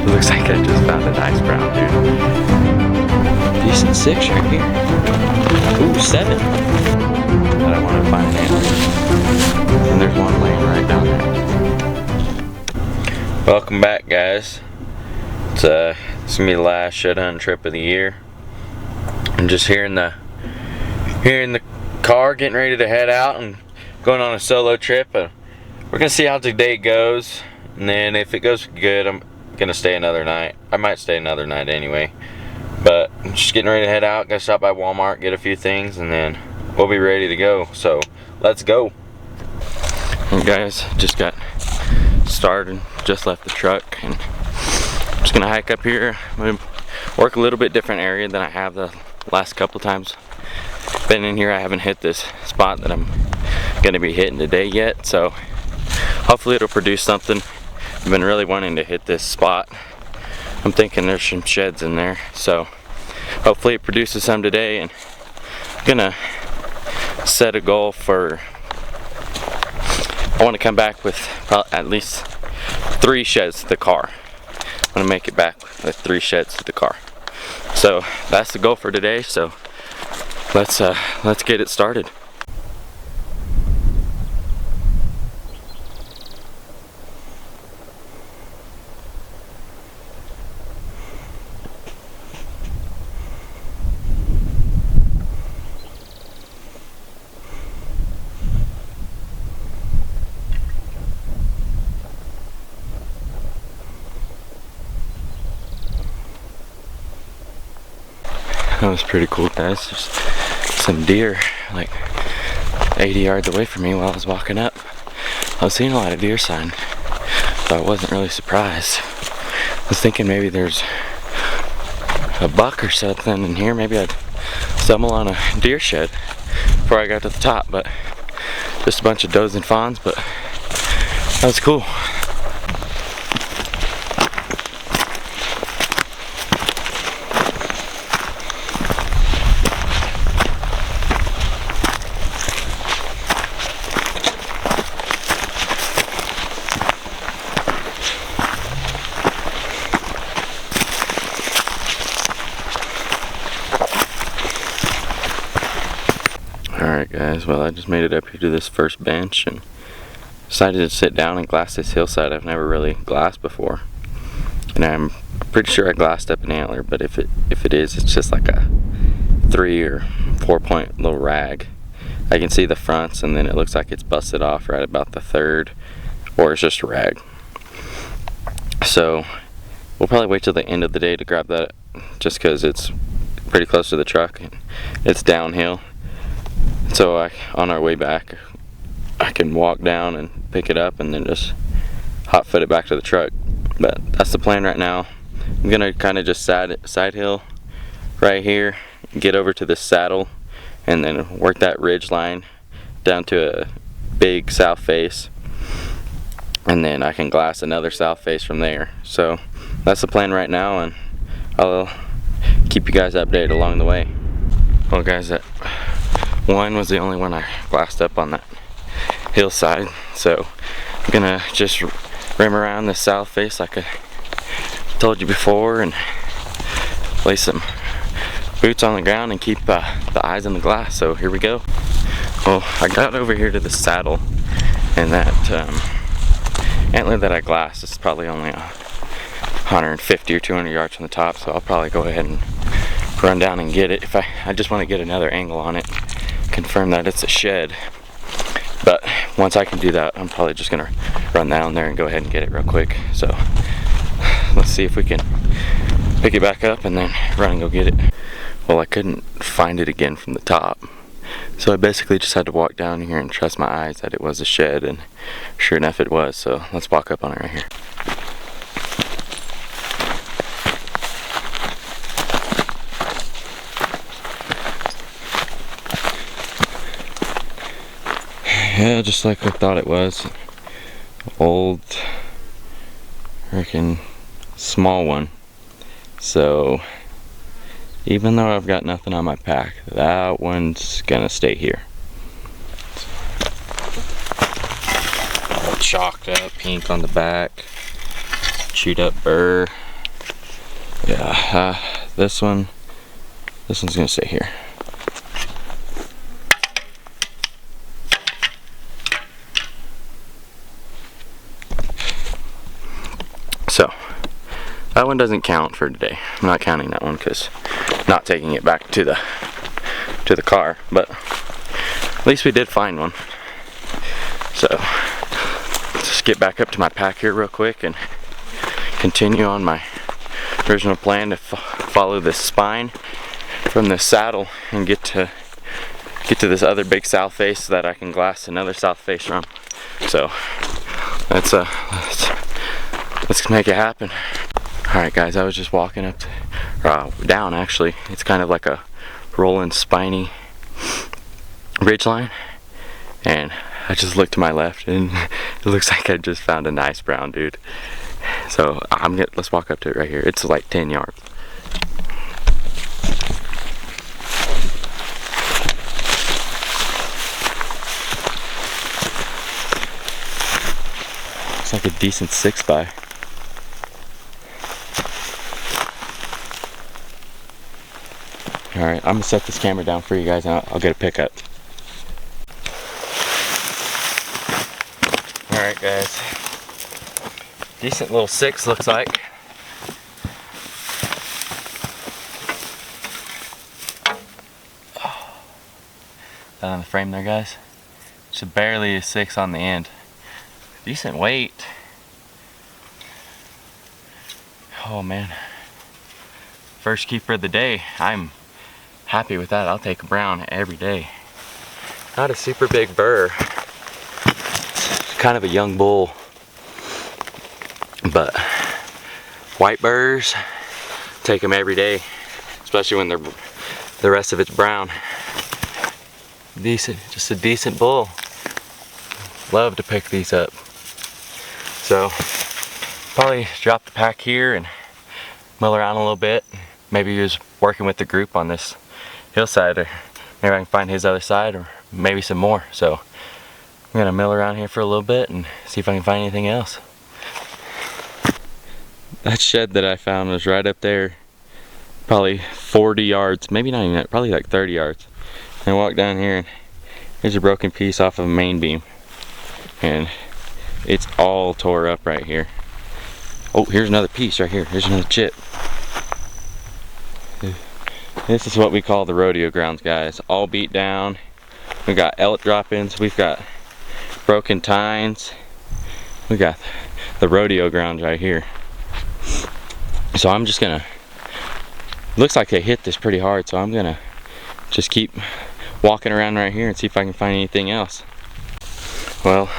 Looks like I just found a nice brown, dude. Decent 6 right here. Ooh, 7. But I want to find an antler. And there's one laying right down there. Welcome back, guys. It's gonna be the last shed hunt trip of the year. I'm just here in the car, getting ready to head out and going on a solo trip. We're gonna see how today goes, and then if it goes good, I'm gonna stay another night. I might stay another night anyway, but I'm just getting ready to head out. Gonna stop by Walmart, get a few things, and then we'll be ready to go. So let's go. Hey guys, just got started, just left the truck, and I'm just gonna hike up here. I'm gonna work a little bit different area than I have the last couple times been in here. I haven't hit this spot that I'm gonna be hitting today yet, so hopefully it'll produce something. I've been really wanting to hit this spot. I'm thinking there's some sheds in there, so hopefully it produces some today. And I'm gonna set a goal for, I want to come back with at least 3 sheds to the car. I'm gonna make it back with 3 sheds to the car. So that's the goal for today. So let's get it started. That was pretty cool, guys. There's some deer like 80 yards away from me while I was walking up. I was seeing a lot of deer sign, so I wasn't really surprised. I was thinking maybe there's a buck or something in here. Maybe I'd stumble on a deer shed before I got to the top, but just a bunch of does and fawns, but that was cool. Alright guys, well I just made it up here to this first bench and decided to sit down and glass this hillside. I've never really glassed before, and I'm pretty sure I glassed up an antler, but if it is, it's just like a 3 or 4 point little rag. I can see the fronts, and then it looks like it's busted off right about the 3rd, or it's just a rag. So we'll probably wait till the end of the day to grab that, just because it's pretty close to the truck and it's downhill. So on our way back, I can walk down and pick it up and then just hot foot it back to the truck. But that's the plan right now. I'm gonna kind of just side hill right here, get over to this saddle, and then work that ridge line down to a big south face, and then I can glass another south face from there. So that's the plan right now, and I'll keep you guys updated along the way. Well guys, that one was the only one I glassed up on that hillside, so I'm gonna just rim around the south face like I told you before and lay some boots on the ground and keep the eyes on the glass. So here we go. Well, I got over here to the saddle, and that antler that I glassed is probably only 150 or 200 yards from the top, so I'll probably go ahead and run down and get it. If I just want to get another angle on it, confirm that it's a shed. But once I can do that, I'm probably just gonna run down there and go ahead and get it real quick. So let's see if we can pick it back up and then run and go get it. Well, I couldn't find it again from the top, so I basically just had to walk down here and trust my eyes that it was a shed, and sure enough it was. So let's walk up on it right here. Yeah, just like I thought it was. Old, freaking small one. So even though I've got nothing on my pack, that one's gonna stay here. All chalked up, pink on the back, chewed up burr. Yeah, this one's gonna stay here. So that one doesn't count for today. I'm not counting that one because I'm not taking it back to the car, but at least we did find one. So let's just get back up to my pack here real quick and continue on my original plan to follow this spine from the saddle and get to this other big south face so that I can glass another south face from. So let's make it happen. Alright guys, I was just walking up to, down actually. It's kind of like a rolling spiny ridge line, and I just looked to my left and it looks like I just found a nice brown dude. So let's walk up to it right here. It's like 10 yards. Looks like a decent 6x. Alright, I'm gonna set this camera down for you guys and I'll get a pickup. Alright guys, decent little 6 looks like. That on the frame there guys, just barely a 6 on the end. Decent weight. Oh man, first keeper of the day. I'm happy with that. I'll take a brown every day. Not a super big burr, kind of a young bull, but white burrs, take them every day, especially when the rest of it's brown. Decent, just a decent bull. Love to pick these up. So probably drop the pack here and mill around a little bit. Maybe he was working with the group on this hillside, or maybe I can find his other side, or maybe some more. So I'm gonna mill around here for a little bit and see if I can find anything else. That shed that I found was right up there, probably 40 yards, maybe not even that, probably like 30 yards. And I walked down here and here's a broken piece off of a main beam. And it's all tore up right here. Oh, here's another piece right here. Here's another chip. This is what we call the rodeo grounds, guys. All beat down. We got elk drop-ins. We've got broken tines. We got the rodeo grounds right here. So I'm just gonna, looks like they hit this pretty hard, so I'm gonna just keep walking around right here and see if I can find anything else. Well,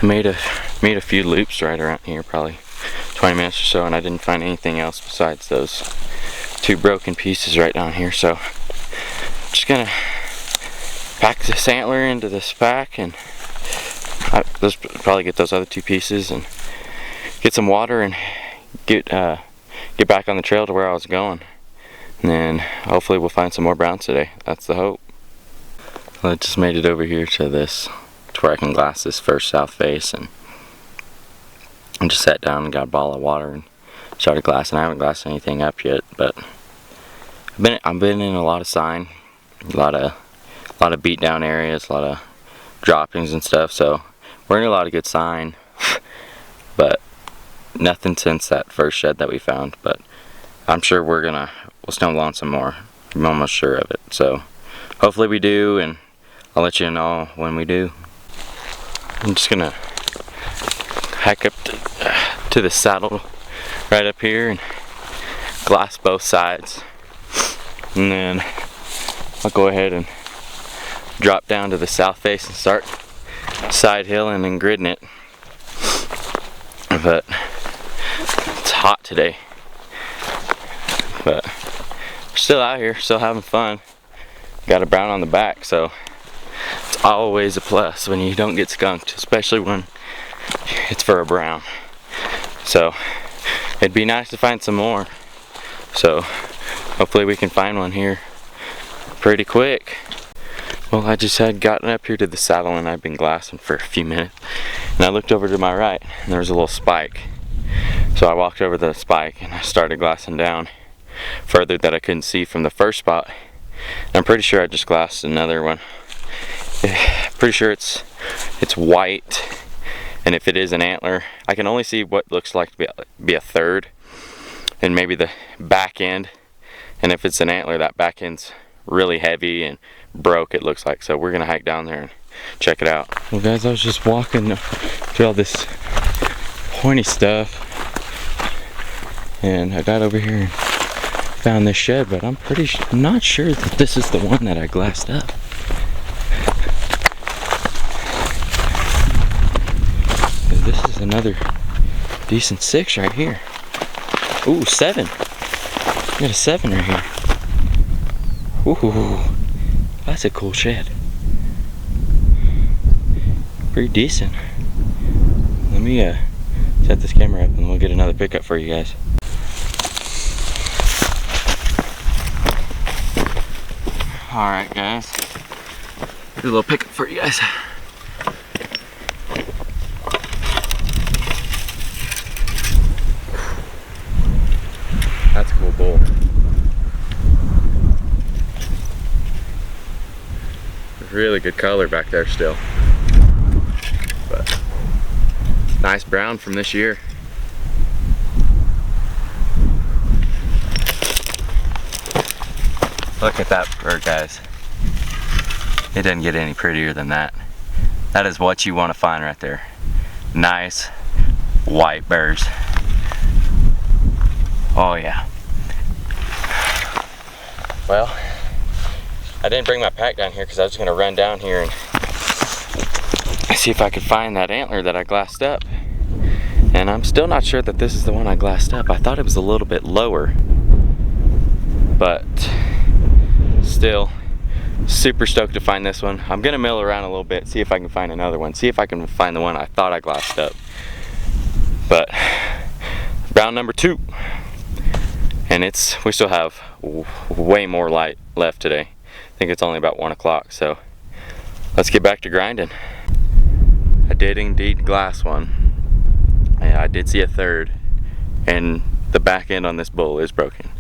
I made a few loops right around here, probably 20 minutes or so, and I didn't find anything else besides those 2 broken pieces right down here. So I'm just gonna pack this antler into this pack, and let's probably get those other 2 pieces and get some water and get back on the trail to where I was going. And then hopefully we'll find some more browns today. That's the hope. Well, I just made it over here to where I can glass this first south face, and I just sat down and got a bottle of water and started glassing. I haven't glassed anything up yet, but I've been in a lot of sign, a lot of beat down areas, a lot of droppings and stuff. So we're in a lot of good sign, but nothing since that first shed that we found. But I'm sure we'll stumble on some more. I'm almost sure of it. So hopefully we do, and I'll let you know when we do. I'm just gonna hike up to the saddle right up here and glass both sides, and then I'll go ahead and drop down to the south face and start side hilling and gridding it. But it's hot today, but we're still out here, still having fun. Got a brown on the back, so it's always a plus when you don't get skunked, especially when it's for a brown. So it'd be nice to find some more. So hopefully we can find one here pretty quick. Well, I just had gotten up here to the saddle and I've been glassing for a few minutes, and I looked over to my right and there was a little spike. So I walked over the spike and I started glassing down further that I couldn't see from the first spot. I'm pretty sure I just glassed another one. Pretty sure it's white, and if it is an antler, I can only see what looks like to be a third, and maybe the back end. And if it's an antler, that back end's really heavy and broke, it looks like. So we're gonna hike down there and check it out. Well guys, I was just walking through all this pointy stuff, and I got over here and found this shed, but I'm not sure that this is the one that I glassed up. This is another decent 6 right here. Ooh, 7. Got a 7 right here. Ooh, that's a cool shed. Pretty decent. Let me set this camera up and we'll get another pickup for you guys. Alright guys, here's a little pickup for you guys. That's a cool bull. Really good color back there still. But nice brown from this year. Look at that bird, guys. It doesn't get any prettier than that. That is what you want to find right there. Nice white birds. Oh yeah. Well, I didn't bring my pack down here because I was going to run down here and see if I could find that antler that I glassed up. And I'm still not sure that this is the one I glassed up. I thought it was a little bit lower, but still super stoked to find this one. I'm gonna mill around a little bit, see if I can find another one, see if I can find the one I thought I glassed up. But brown number 2, and we still have way more light left today. I think it's only about 1 o'clock, so let's get back to grinding. I did indeed glass one. I did see a third, and the back end on this bull is broken.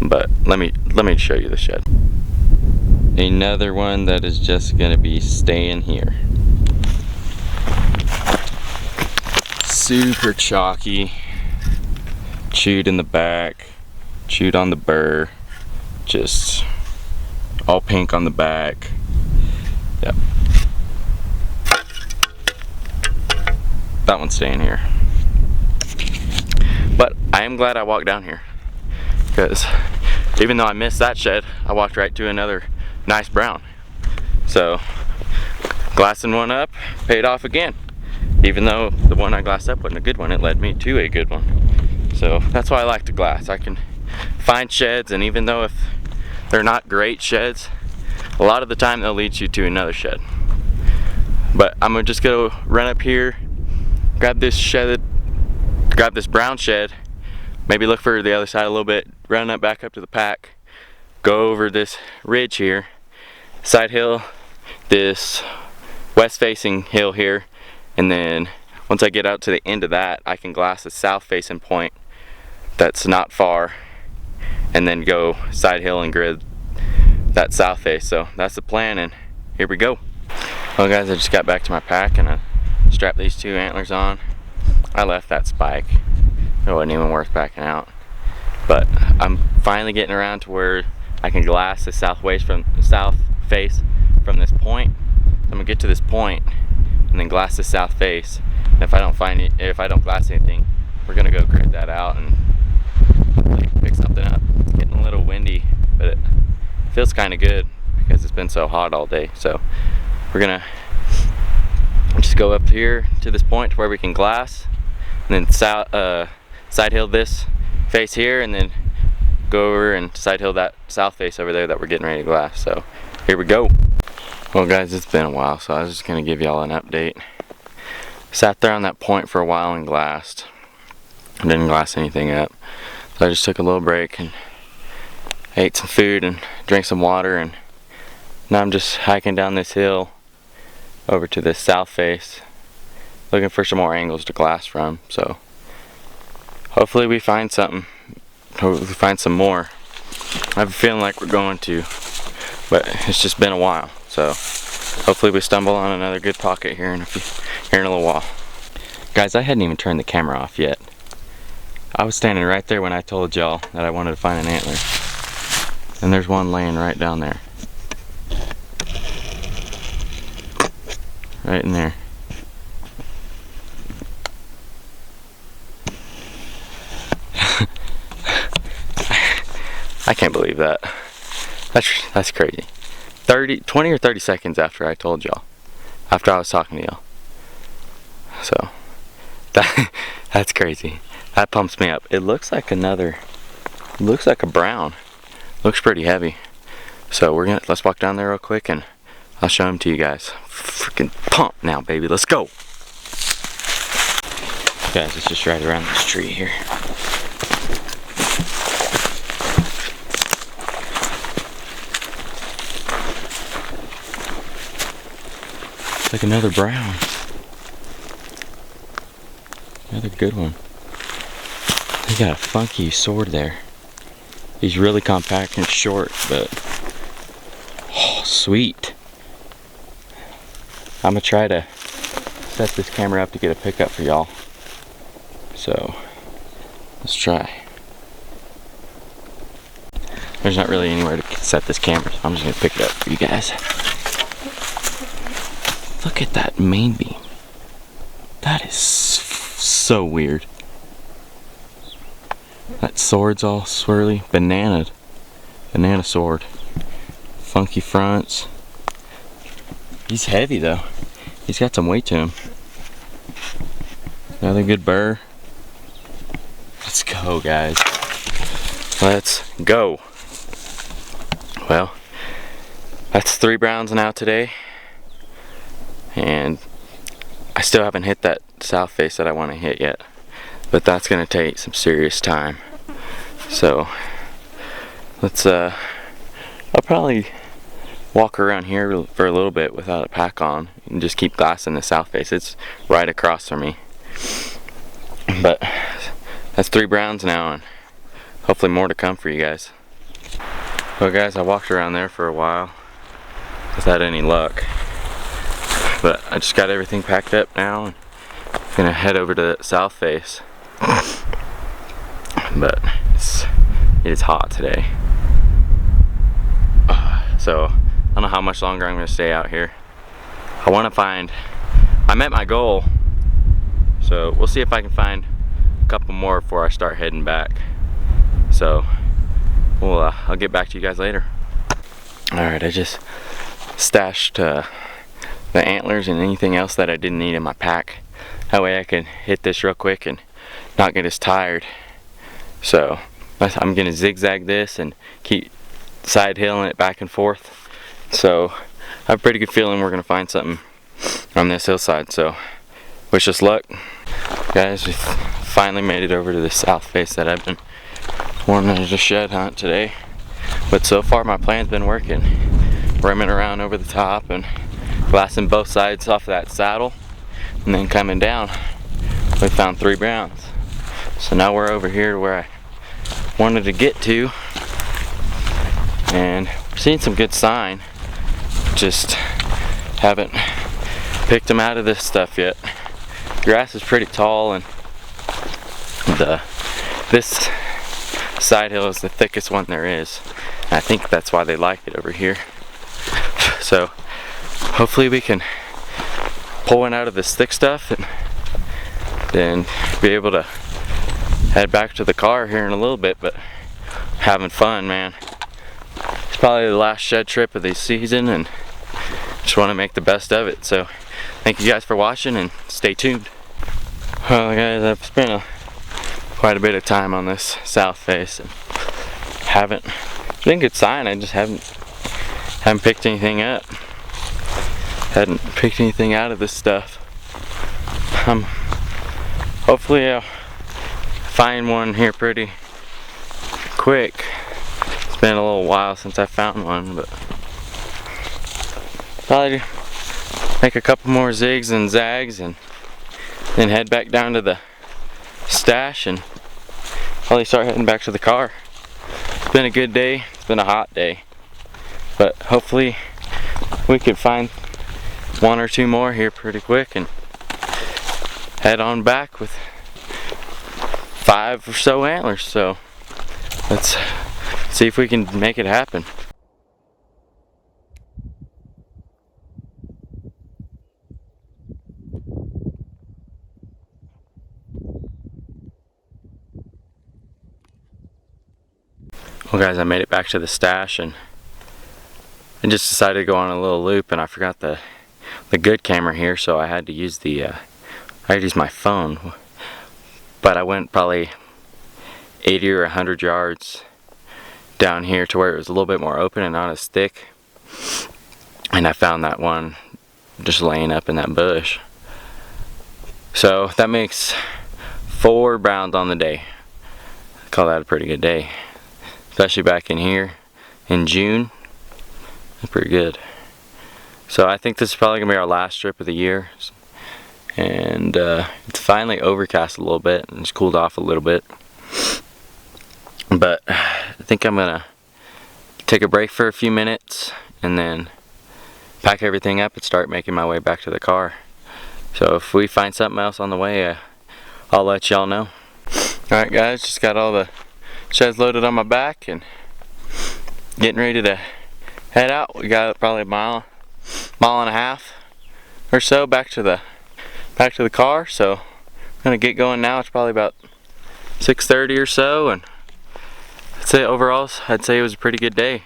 But let me show you the shed. Another one that is just gonna be staying here. Super chalky, chewed in the back, chewed on the burr, just all pink on the back. Yep. That one's staying here. But I am glad I walked down here, because even though I missed that shed, I walked right to another nice brown. So glassing one up paid off again. Even though the one I glassed up wasn't a good one, it led me to a good one. So that's why I like to glass. I can find sheds, and even though if they're not great sheds, a lot of the time they'll lead you to another shed. But I'm just gonna run up here, grab this brown shed, maybe look for the other side a little bit, run up back up to the pack, go over this ridge here, side hill, this west facing hill here, and then once I get out to the end of that, I can glass the south facing point that's not far, and then go side hill and grid that south face. So that's the plan, and here we go. Well guys, I just got back to my pack and I strapped these 2 antlers on. I left that spike. It wasn't even worth backing out. But I'm finally getting around to where I can glass the south face from this point. So I'm gonna get to this point and then glass the south face. And if I don't glass anything, we're gonna go grid that out and pick something up. It's getting a little windy, but it feels kind of good because it's been so hot all day. So we're gonna just go up here to this point where we can glass, and then side hill this face here, and then go over and side hill that south face over there that we're getting ready to glass. So here we go. Well guys, it's been a while, so I was just gonna give y'all an update. Sat there on that point for a while and glassed. I didn't glass anything up, so I just took a little break and ate some food and drank some water, and now I'm just hiking down this hill over to this south face, looking for some more angles to glass from. So hopefully we find something. Hopefully we find some more. I have a feeling like we're going to, but it's just been a while. So hopefully we stumble on another good pocket here in a little while. Guys, I hadn't even turned the camera off yet. I was standing right there when I told y'all that I wanted to find an antler. And there's one laying right down there. Right in there. I can't believe that. That's crazy. 20 or 30 seconds after I told y'all. After I was talking to y'all. So, that's crazy. That pumps me up. It looks like a brown. Looks pretty heavy. So let's walk down there real quick and I'll show them to you guys. Freaking pump now, baby. Let's go. Guys, it's just right around this tree here. It's like another brown. Another good one. He got a funky sword there. He's really compact and short, but oh, sweet. I'm gonna try to set this camera up to get a pickup for y'all. So let's try. There's not really anywhere to set this camera, so I'm just gonna pick it up for you guys. Look at that main beam. That is so weird. That sword's all swirly. Banana sword. Funky fronts. He's heavy though. He's got some weight to him. Another good burr. Let's go, guys. Let's go. Well, that's 3 browns now today. And I still haven't hit that south face that I want to hit yet. But that's going to take some serious time. So, let's, I'll probably walk around here for a little bit without a pack on and just keep glassing the south face. It's right across from me. But that's 3 browns now and hopefully more to come for you guys. Well guys, I walked around there for a while without any luck. But I just got everything packed up now and I'm gonna head over to the south face. But it is hot today. So I don't know how much longer I'm gonna stay out here. I met my goal. So we'll see if I can find a couple more before I start heading back. So I'll get back to you guys later. Alright, I just stashed the antlers and anything else that I didn't need in my pack. That way I can hit this real quick and not get as tired. So I'm gonna zigzag this and keep side hilling it back and forth. So I have a pretty good feeling we're gonna find something on this hillside. So wish us luck. Guys, we finally made it over to the south face that I've been wanting to shed hunt today. But so far my plan's been working. Rimming around over the top and glassing both sides off of that saddle. And then coming down, we found 3 browns. So now we're over here to where I wanted to get to. And we're seeing some good sign. Just haven't picked them out of this stuff yet. Grass is pretty tall and this side hill is the thickest one there is. And I think that's why they like it over here. So hopefully we can pull one out of this thick stuff and then be able to head back to the car here in a little bit. But having fun, man. It's probably the last shed trip of the season and just want to make the best of it. So thank you guys for watching and stay tuned. Well guys, I've spent quite a bit of time on this south face and it's been a good sign. I just haven't picked anything up. Hadn't picked anything out of this stuff. Hopefully I'll find one here pretty quick. It's been a little while since I found one, but probably make a couple more zigs and zags and then head back down to the stash and probably start heading back to the car. It's been a good day. It's been a hot day, but hopefully we could find one or two more here pretty quick and head on back with 5 or so antlers. So let's see if we can make it happen. Well guys, I made it back to the stash and I just decided to go on a little loop, and I forgot the good camera here, so I had to use my phone. But I went probably 80 or 100 yards down here to where it was a little bit more open and not as thick, and I found that one just laying up in that bush. So that makes 4 browns on the day. I call that a pretty good day, especially back in here in June. That's pretty good. So I think this is probably gonna be our last trip of the year, and it's finally overcast a little bit and it's cooled off a little bit, but I think I'm gonna take a break for a few minutes and then pack everything up and start making my way back to the car. So if we find something else on the way, I'll let y'all know. Alright guys, just got all the sheds loaded on my back and getting ready to head out. We got probably a mile and a half or so back to the car. So I'm gonna get going now. It's probably about 6:30 or so, and I'd say overall I'd say it was a pretty good day.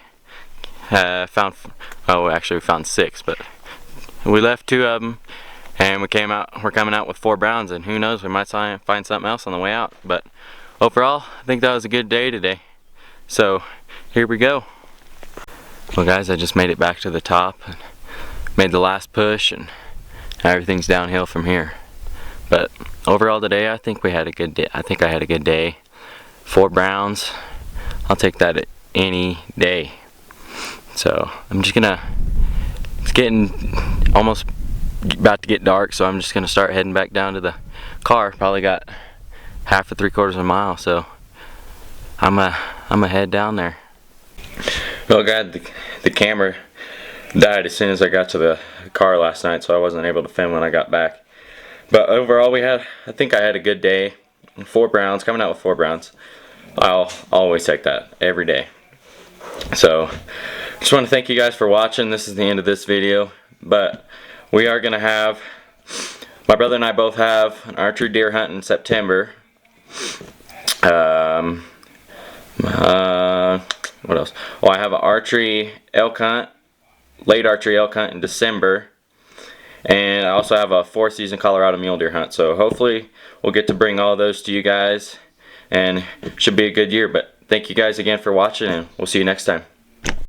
Actually we found 6, but we left 2 of them and we're coming out with 4 browns, and who knows, we might find something else on the way out. But overall I think that was a good day today. So here we go. Well guys, I just made it back to the top and made the last push, and everything's downhill from here. But overall today I think we had a good day. I think I had a good day. 4 browns, I'll take that any day. So I'm just gonna, it's getting almost about to get dark, so I'm just gonna start heading back down to the car. Probably got half to 3/4 of a mile, so I'm gonna head down there. Well guys, the camera died as soon as I got to the car last night, so I wasn't able to film when I got back. But overall I think I had a good day. 4 browns, coming out with 4 browns. I'll always take that every day. So just want to thank you guys for watching. This is the end of this video, but we are gonna have, my brother and I both have an archery deer hunt in September. What else? Oh, I have an archery elk hunt, late archery elk hunt in December, and I also have a 4th season Colorado mule deer hunt. So hopefully we'll get to bring all those to you guys, and it should be a good year. But thank you guys again for watching, and we'll see you next time.